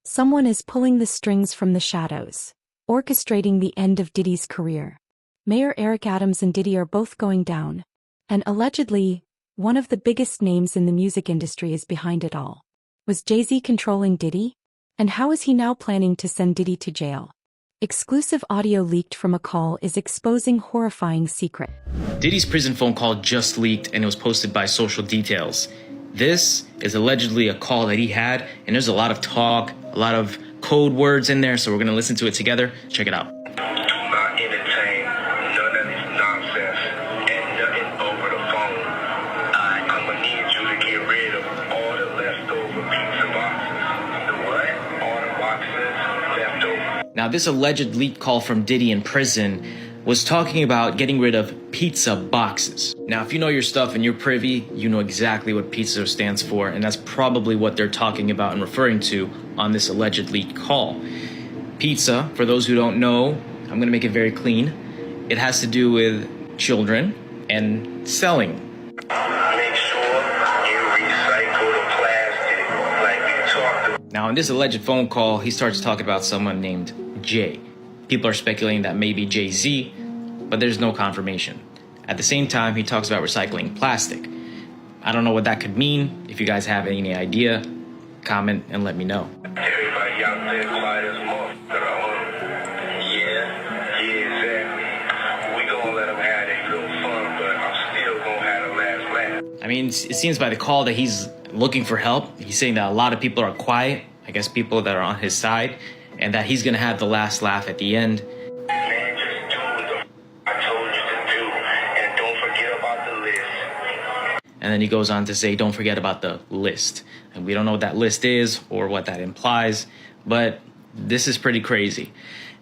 Someone is pulling the strings from the shadows, orchestrating the end of Diddy's career. Mayor Eric Adams and Diddy are both going down. And allegedly, one of the biggest names in the music industry is behind it all. Was Jay-Z controlling Diddy? And how is he now planning to send Diddy to jail? Exclusive audio leaked from a call is exposing horrifying secret. Diddy's prison phone call just leaked and it was posted by Social Details. This is allegedly a call that he had, and there's a lot of talk, a lot of code words in there, so we're going to listen to it together. Check it out. Do not entertain none of this nonsense and nothing over the phone. I'm going to need you to get rid of all the leftover pizza boxes. The what? All the boxes left over. Now, this alleged leaked call from Diddy in prison was talking about getting rid of pizza boxes. Now, if you know your stuff and you're privy, you know exactly what pizza stands for, and that's probably what they're talking about and referring to on this alleged leaked call. Pizza, for those who don't know, I'm gonna make it very clean. It has to do with children and selling. Make sure you recycle the plastic like we talked about. Now, in this alleged phone call, he starts talking about someone named Jay. People are speculating that may be Jay-Z, but there's no confirmation. At the same time, he talks about recycling plastic. I don't know what that could mean. If you guys have any idea, comment and let me know. Everybody out there quiet as motherfucker. Yeah, exactly. We gonna let them have their little fun, but I'm still gonna have the last laugh. I mean, it seems by the call that he's looking for help. He's saying that a lot of people are quiet, I guess people that are on his side, and that he's gonna have the last laugh at the end. Man, just do what I told you to do, and don't forget about the list. And then he goes on to say, don't forget about the list. And we don't know what that list is or what that implies, but this is pretty crazy.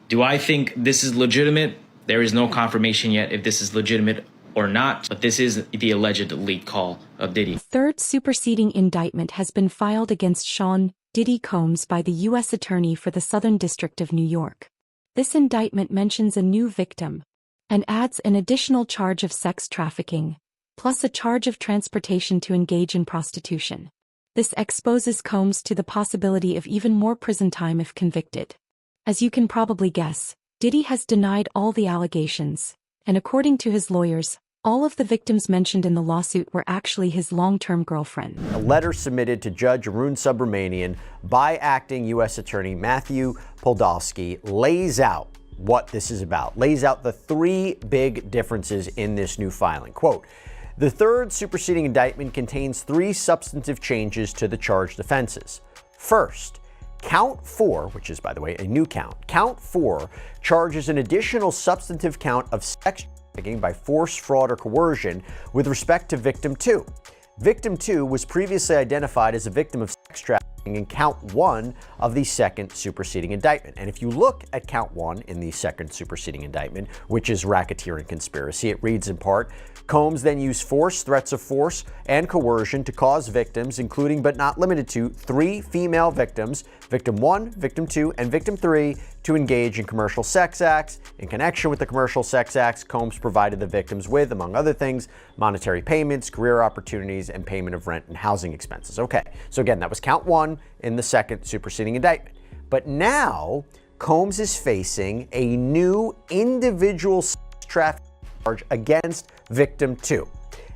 Do I think this is legitimate? There is no confirmation yet if this is legitimate or not, but this is the alleged leak call of Diddy. Third superseding indictment has been filed against Sean Diddy Combs by the U.S. Attorney for the Southern District of New York. This indictment mentions a new victim and adds an additional charge of sex trafficking, plus a charge of transportation to engage in prostitution. This exposes Combs to the possibility of even more prison time if convicted. As you can probably guess, Diddy has denied all the allegations, and according to his lawyers, all of the victims mentioned in the lawsuit were actually his long-term girlfriend. A letter submitted to Judge Arun Subramanian by acting U.S. Attorney Matthew Poldowski lays out what this is about, lays out the three big differences in this new filing. Quote, the third superseding indictment contains three substantive changes to the charged offenses. First, Count 4, which is, by the way, a new count, Count 4 charges an additional substantive count of sex trafficking by force, fraud, or coercion with respect to Victim 2. Victim 2 was previously identified as a victim of sex trafficking in Count 1 of the second superseding indictment. And if you look at Count 1 in the second superseding indictment, which is racketeering conspiracy, it reads in part, Combs then used force, threats of force, and coercion to cause victims, including but not limited to 3 female victims, Victim 1, Victim 2, and Victim 3, to engage in commercial sex acts. In connection with the commercial sex acts, Combs provided the victims with, among other things, monetary payments, career opportunities, and payment of rent and housing expenses. Okay, so again, that was Count 1 in the second superseding indictment. But now, Combs is facing a new individual sex trafficking charge against Victim 2.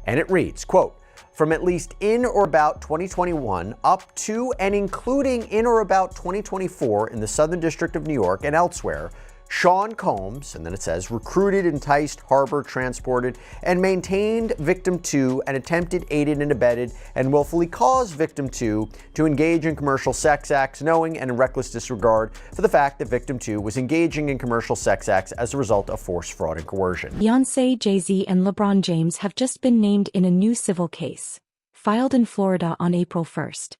And it reads, quote, from at least in or about 2021 up to and including in or about 2024 in the Southern District of New York and elsewhere, Sean Combs, and then it says, recruited, enticed, harbored, transported, and maintained Victim 2 and attempted, aided, and abetted, and willfully caused Victim 2 to engage in commercial sex acts, knowing and in reckless disregard for the fact that Victim 2 was engaging in commercial sex acts as a result of force, fraud, and coercion. Beyoncé, Jay-Z, and LeBron James have just been named in a new civil case, filed in Florida on April 1st.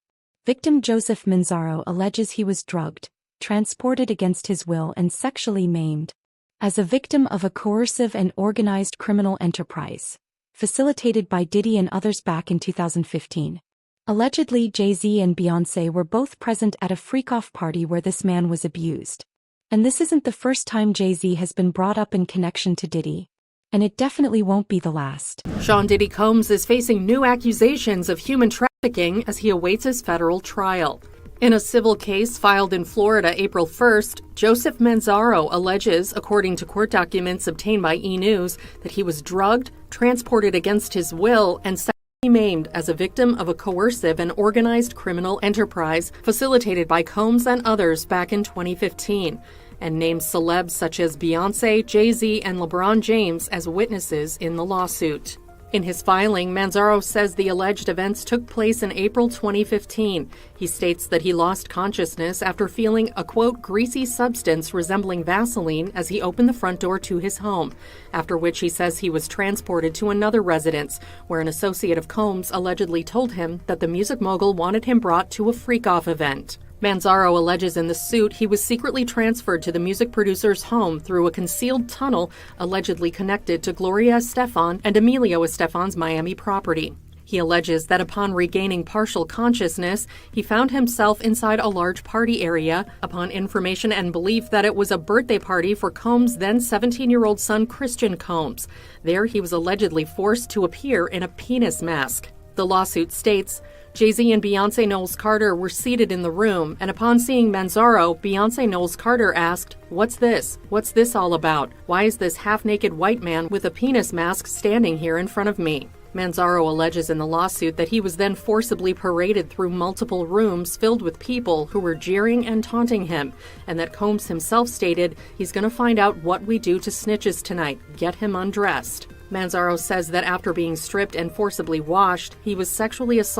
Victim Joseph Manzaro alleges he was drugged, transported against his will, and sexually maimed as a victim of a coercive and organized criminal enterprise, facilitated by Diddy and others back in 2015. Allegedly, Jay-Z and Beyoncé were both present at a freak-off party where this man was abused. And this isn't the first time Jay-Z has been brought up in connection to Diddy. And it definitely won't be the last. Sean Diddy Combs is facing new accusations of human trafficking as he awaits his federal trial. In a civil case filed in Florida April 1st, Joseph Manzaro alleges, according to court documents obtained by E! News, that he was drugged, transported against his will, and sexually maimed as a victim of a coercive and organized criminal enterprise facilitated by Combs and others back in 2015, and names celebs such as Beyoncé, Jay-Z, and LeBron James as witnesses in the lawsuit. In his filing, Manzaro says the alleged events took place in April 2015. He states that he lost consciousness after feeling a, quote, greasy substance resembling Vaseline as he opened the front door to his home, after which he says he was transported to another residence, where an associate of Combs allegedly told him that the music mogul wanted him brought to a freak-off event. Manzaro alleges in the suit he was secretly transferred to the music producer's home through a concealed tunnel allegedly connected to Gloria Estefan and Emilio Estefan's Miami property. He alleges that upon regaining partial consciousness, he found himself inside a large party area upon information and belief that it was a birthday party for Combs' then 17-year-old son Christian Combs. There he was allegedly forced to appear in a penis mask. The lawsuit states, Jay-Z and Beyoncé Knowles Carter were seated in the room, and upon seeing Manzaro, Beyoncé Knowles Carter asked, "What's this? What's this all about? Why is this half-naked white man with a penis mask standing here in front of me?" Manzaro alleges in the lawsuit that he was then forcibly paraded through multiple rooms filled with people who were jeering and taunting him, and that Combs himself stated, "He's going to find out what we do to snitches tonight. Get him undressed." Manzaro says that after being stripped and forcibly washed, he was sexually assaulted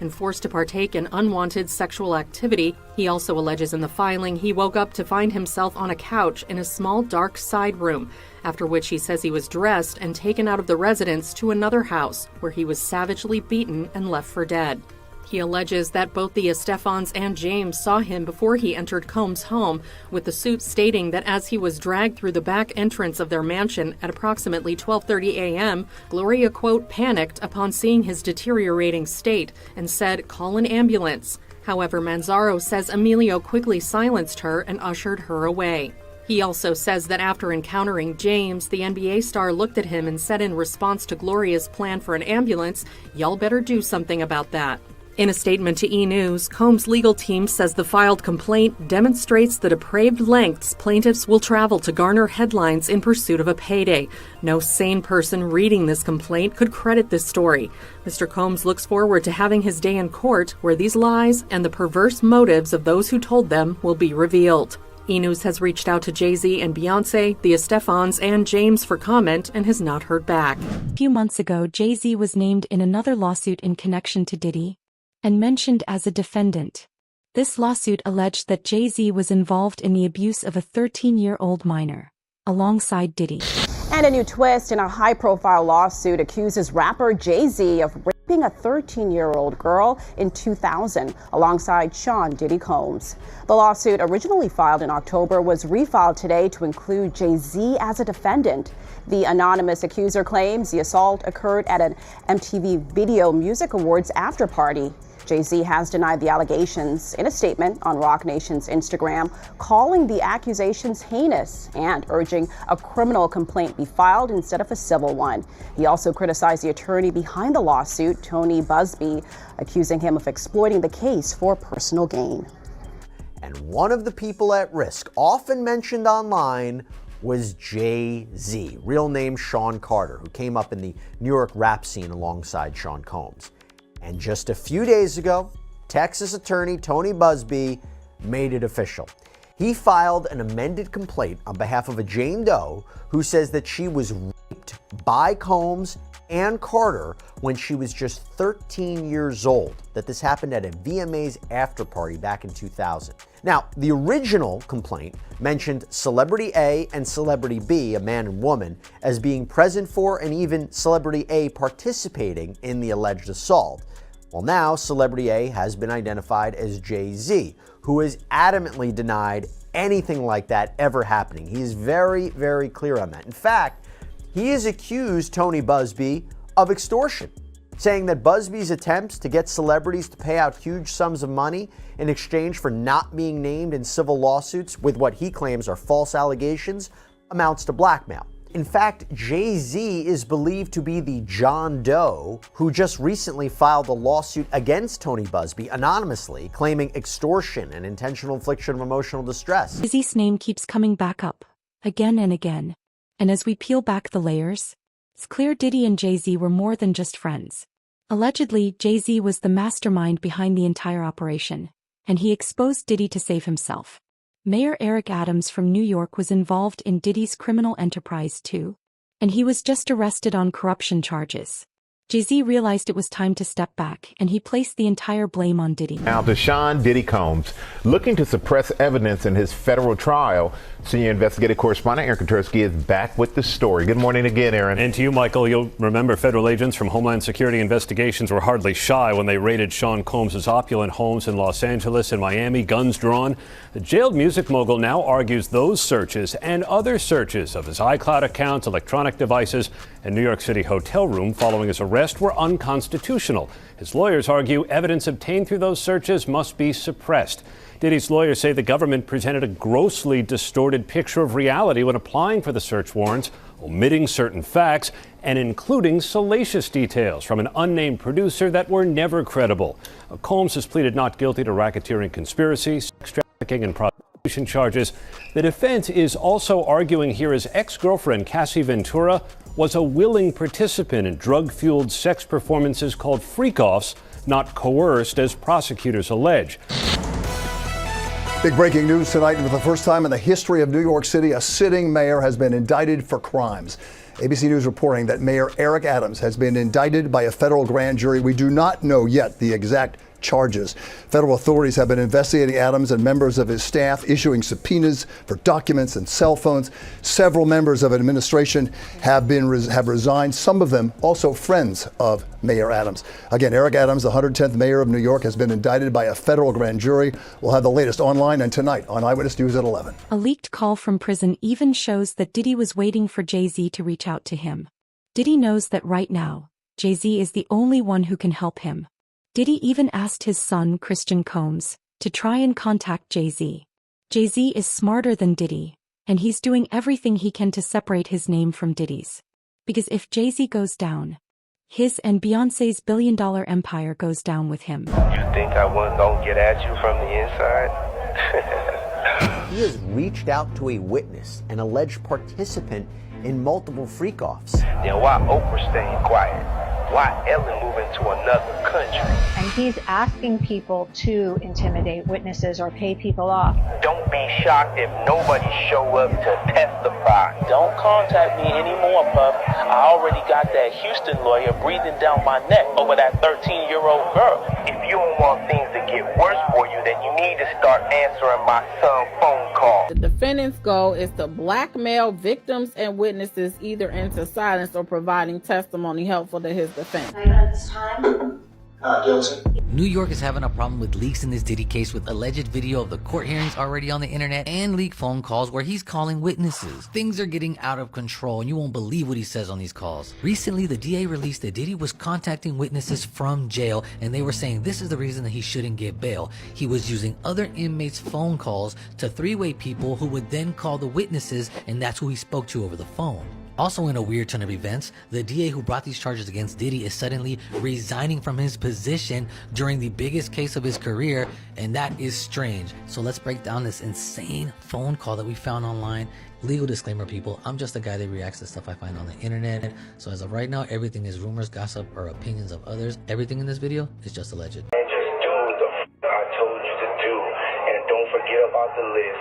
and forced to partake in unwanted sexual activity. He also alleges in the filing he woke up to find himself on a couch in a small dark side room, after which he says he was dressed and taken out of the residence to another house where he was savagely beaten and left for dead. He alleges that both the Estefans and James saw him before he entered Combs' home, with the suit stating that as he was dragged through the back entrance of their mansion at approximately 12:30 a.m., Gloria, quote, panicked upon seeing his deteriorating state and said, "Call an ambulance." However, Manzaro says Emilio quickly silenced her and ushered her away. He also says that after encountering James, the NBA star looked at him and said in response to Gloria's plan for an ambulance, "Y'all better do something about that." In a statement to E! News, Combs' legal team says the filed complaint demonstrates the depraved lengths plaintiffs will travel to garner headlines in pursuit of a payday. No sane person reading this complaint could credit this story. Mr. Combs looks forward to having his day in court, where these lies and the perverse motives of those who told them will be revealed. E! News has reached out to Jay-Z and Beyoncé, the Estefans, and James for comment and has not heard back. A few months ago, Jay-Z was named in another lawsuit in connection to Diddy and mentioned as a defendant. This lawsuit alleged that Jay-Z was involved in the abuse of a 13-year-old minor, alongside Diddy. And a new twist in a high-profile lawsuit accuses rapper Jay-Z of raping a 13-year-old girl in 2000 alongside Sean Diddy Combs. The lawsuit, originally filed in October, was refiled today to include Jay-Z as a defendant. The anonymous accuser claims the assault occurred at an MTV Video Music Awards after-party. Jay-Z has denied the allegations in a statement on Roc Nation's Instagram, calling the accusations heinous and urging a criminal complaint be filed instead of a civil one. He also criticized the attorney behind the lawsuit, Tony Busby, accusing him of exploiting the case for personal gain. And one of the people at risk, often mentioned online, was Jay-Z, real name Sean Carter, who came up in the New York rap scene alongside Sean Combs. And just a few days ago, Texas attorney Tony Busby made it official. He filed an amended complaint on behalf of a Jane Doe who says that she was raped by Combs and Carter when she was just 13 years old, that this happened at a VMA's after party back in 2000. Now, the original complaint mentioned Celebrity A and Celebrity B, a man and woman, as being present for and even Celebrity A participating in the alleged assault. Well, now Celebrity A has been identified as Jay-Z, who has adamantly denied anything like that ever happening. He is very, very clear on that. In fact, he has accused Tony Busby of extortion, saying that Busby's attempts to get celebrities to pay out huge sums of money in exchange for not being named in civil lawsuits with what he claims are false allegations amounts to blackmail. In fact, Jay-Z is believed to be the John Doe who just recently filed a lawsuit against Tony Busby anonymously, claiming extortion and intentional infliction of emotional distress. Jay-Z's name keeps coming back up, again and again. And as we peel back the layers, it's clear Diddy and Jay-Z were more than just friends. Allegedly, Jay-Z was the mastermind behind the entire operation, and he exposed Diddy to save himself. Mayor Eric Adams from New York was involved in Diddy's criminal enterprise too, and he was just arrested on corruption charges. Jay-Z realized it was time to step back, and he placed the entire blame on Diddy. Now to Sean Diddy Combs, looking to suppress evidence in his federal trial. Senior investigative correspondent Aaron Katersky is back with the story. Good morning again, Aaron. And to you, Michael. You'll remember federal agents from Homeland Security Investigations were hardly shy when they raided Sean Combs' opulent homes in Los Angeles and Miami, guns drawn. The jailed music mogul now argues those searches and other searches of his iCloud accounts, electronic devices, and New York City hotel room following his arrest were unconstitutional. His lawyers argue evidence obtained through those searches must be suppressed. Diddy's lawyers say the government presented a grossly distorted picture of reality when applying for the search warrants, omitting certain facts and including salacious details from an unnamed producer that were never credible. Combs has pleaded not guilty to racketeering conspiracy, sex trafficking, and prostitution charges. The defense is also arguing here his ex-girlfriend, Cassie Ventura, was a willing participant in drug-fueled sex performances called freak-offs, not coerced, as prosecutors allege. Big breaking news tonight. For the first time in the history of New York City, a sitting mayor has been indicted for crimes. ABC News reporting that Mayor Eric Adams has been indicted by a federal grand jury. We do not know yet the exact charges. Federal authorities have been investigating Adams and members of his staff, issuing subpoenas for documents and cell phones. Several members of administration have resigned, some of them also friends of Mayor Adams. Again, Eric Adams, the 110th mayor of New York, has been indicted by a federal grand jury. We'll have the latest online and tonight on Eyewitness News at 11. A leaked call from prison even shows that Diddy was waiting for Jay-Z to reach out to him. Diddy knows that right now, Jay-Z is the only one who can help him. Diddy even asked his son, Christian Combs, to try and contact Jay-Z. Jay-Z is smarter than Diddy, and he's doing everything he can to separate his name from Diddy's. Because if Jay-Z goes down, his and Beyoncé's billion-dollar empire goes down with him. You think I wasn't gonna get at you from the inside? He has reached out to a witness, an alleged participant in multiple freak-offs. Then why Oprah staying quiet? Why Ellen moving to another country? And he's asking people to intimidate witnesses or pay people off. Don't be shocked if nobody show up to testify. Don't contact me anymore, pup. I already got that Houston lawyer breathing down my neck over that 13-year-old girl. If you don't want things to get worse for you, then you need to start answering my son's phone call. The defendant's goal is to blackmail victims and witnesses either into silence or providing testimony helpful to his defense. New York is having a problem with leaks in this Diddy case, with alleged video of the court hearings already on the internet and leaked phone calls where he's calling witnesses. Things are getting out of control and you won't believe what he says on these calls. Recently, the DA released that Diddy was contacting witnesses from jail and they were saying this is the reason that he shouldn't get bail. He was using other inmates' phone calls to three-way people who would then call the witnesses, and that's who he spoke to over the phone. Also, in a weird turn of events, the DA who brought these charges against Diddy is suddenly resigning from his position during the biggest case of his career, and that is strange. So let's break down this insane phone call that we found online. Legal disclaimer, people, I'm just a guy that reacts to stuff I find on the internet. So as of right now, everything is rumors, gossip, or opinions of others. Everything in this video is just alleged. And just do the I told you to do, and don't forget about the list.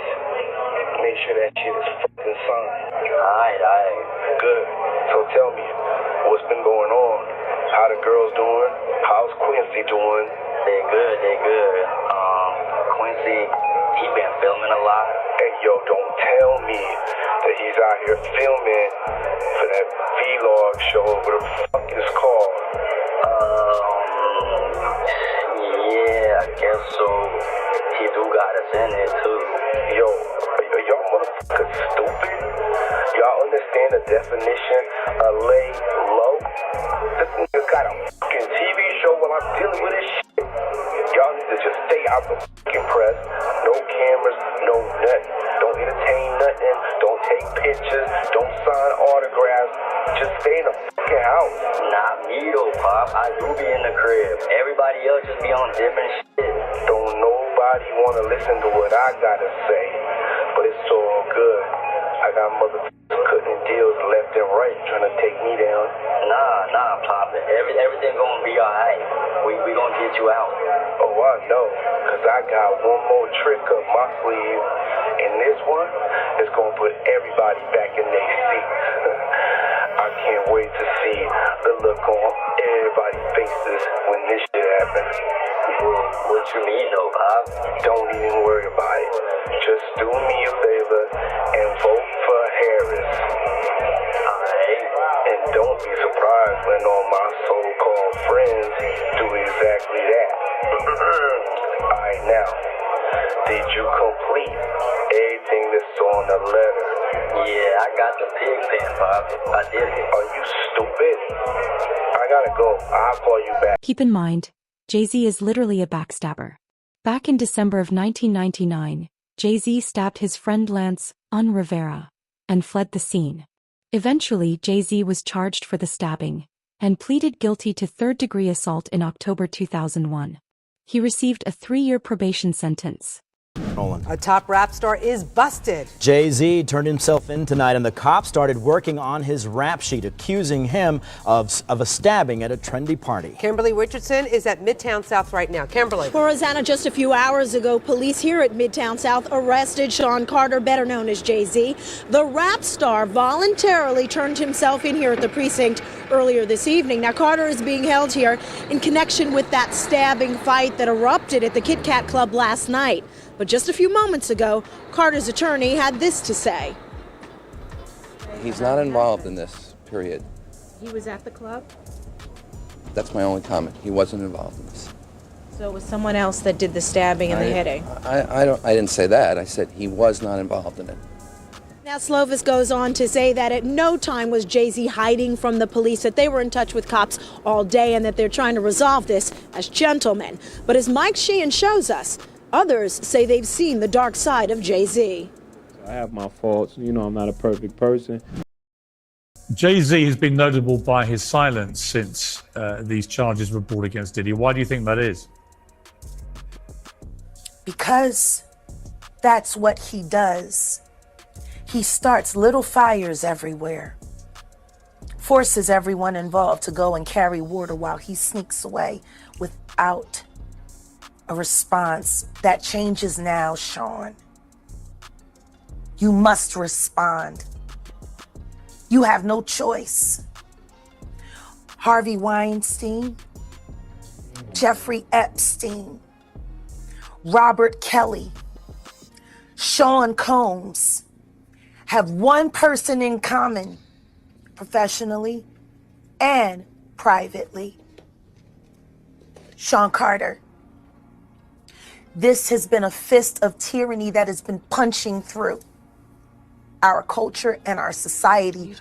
Make sure that shit is fucking signed. Alright. Good. So tell me, what's been going on? How the girls doing? How's Quincy doing? They good. Quincy, he been filming a lot. Hey, yo, don't tell me that he's out here filming for that vlog show. What the fuck is called? Yeah, I guess so. He do got us in it too. Yo, y'all motherfuckers stupid? Y'all understand the definition of lay low? This nigga got a fucking TV show while I'm dealing with this shit. Y'all need to just stay out the fucking press. No cameras, no nothing. Don't entertain nothing. Don't take take pictures, don't sign autographs. Just stay in the fucking house. Not me though, Pop. I do be in the crib. Everybody else just be on different shit. Don't nobody want to listen to what I gotta say, but it's all good. I got motherfuckers cutting deals left and right, trying to take me down. Nah, Pop. Everything gonna be alright. We gonna get you out. Oh, I know, cause I got one more trick up my sleeve, and this one is gonna put everybody back in their seat. I can't wait to see the look on everybody's faces when this shit happens. What you mean though, Pop? Don't even worry about it. Just do me a favor and vote for Harris. Alright. And don't be surprised when all my so-called friends do exactly that. Alright, now, did you complete everything that's on the letter? Yeah, I got the pig pen, Pop. I did it. Are you stupid? I gotta go. I'll call you back. Keep in mind, Jay-Z is literally a backstabber. Back in December of 1999, Jay-Z stabbed his friend Lance on Rivera and fled the scene. Eventually, Jay-Z was charged for the stabbing and pleaded guilty to third-degree assault in October 2001. He received a 3-year probation sentence. A top rap star is busted. Jay-Z turned himself in tonight, and the cops started working on his rap sheet, accusing him of a stabbing at a trendy party. Kimberly Richardson is at Midtown South right now. Kimberly. Well, Rosanna, just a few hours ago, police here at Midtown South arrested Sean Carter, better known as Jay-Z. The rap star voluntarily turned himself in here at the precinct earlier this evening. Now, Carter is being held here in connection with that stabbing fight that erupted at the Kit Kat Club last night. But just a few moments ago, Carter's attorney had this to say. He's not involved in this, period. He was at the club? That's my only comment. He wasn't involved in this. So it was someone else that did the stabbing and the hitting? I didn't say that. I said he was not involved in it. Now, Slovis goes on to say that at no time was Jay-Z hiding from the police, that they were in touch with cops all day and that they're trying to resolve this as gentlemen. But as Mike Sheehan shows us, others say they've seen the dark side of Jay-Z. I have my faults. You know, I'm not a perfect person. Jay-Z has been notable by his silence since these charges were brought against Diddy. Why do you think that is? Because that's what he does. He starts little fires everywhere, forces everyone involved to go and carry water while he sneaks away without a response. That changes now, Sean. You must respond. You have no choice. Harvey Weinstein, Jeffrey Epstein, Robert Kelly, Sean Combs have one person in common, professionally and privately. Sean Carter. This has been a fist of tyranny that has been punching through our culture and our society.